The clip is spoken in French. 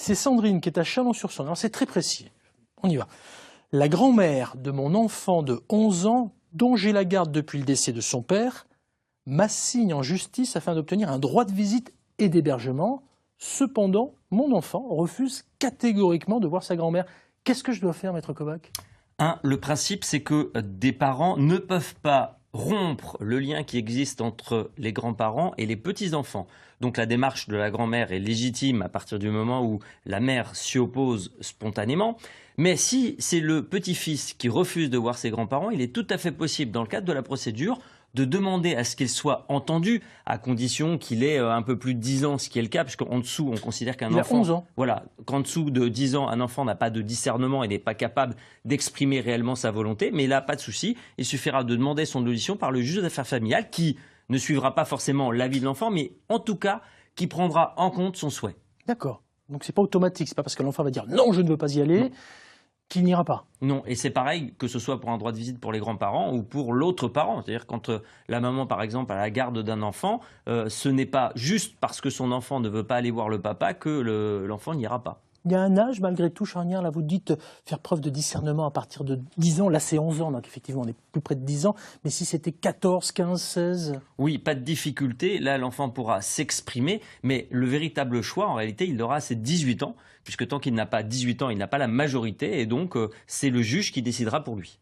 C'est Sandrine qui est à Chalon-sur-Saône. Alors c'est très précis. On y va. La grand-mère de mon enfant de 11 ans, dont j'ai la garde depuis le décès de son père, m'assigne en justice afin d'obtenir un droit de visite et d'hébergement. Cependant, mon enfant refuse catégoriquement de voir sa grand-mère. Qu'est-ce que je dois faire, maître Kovac? Le principe, c'est que des parents ne peuvent pas rompre le lien qui existe entre les grands-parents et les petits-enfants. Donc la démarche de la grand-mère est légitime à partir du moment où la mère s'y oppose spontanément. Mais si c'est le petit-fils qui refuse de voir ses grands-parents, il est tout à fait possible, dans le cadre de la procédure, de demander à ce qu'il soit entendu, à condition qu'il ait un peu plus de 10 ans, ce qui est le cas, puisqu'en dessous, on considère qu'un enfant... Il a 11 ans. Voilà, qu'en dessous de 10 ans, un enfant n'a pas de discernement et n'est pas capable d'exprimer réellement sa volonté, mais là, pas de souci, il suffira de demander son audition par le juge des affaires familiales, qui ne suivra pas forcément l'avis de l'enfant, mais en tout cas, qui prendra en compte son souhait. D'accord. Donc c'est pas automatique, c'est pas parce que l'enfant va dire non, je ne veux pas y aller, qu'il n'ira pas. Non, et c'est pareil que ce soit pour un droit de visite pour les grands-parents ou pour l'autre parent. C'est-à-dire quand la maman, par exemple, a la garde d'un enfant, ce n'est pas juste parce que son enfant ne veut pas aller voir le papa que l'enfant n'ira pas. Il y a un âge, malgré tout, charnière, là vous dites faire preuve de discernement à partir de 10 ans, là c'est 11 ans, donc effectivement on est plus près de 10 ans, mais si c'était 14, 15, 16... Oui, pas de difficulté, là l'enfant pourra s'exprimer, mais le véritable choix, en réalité, il aura ses 18 ans, puisque tant qu'il n'a pas 18 ans, il n'a pas la majorité, et donc c'est le juge qui décidera pour lui.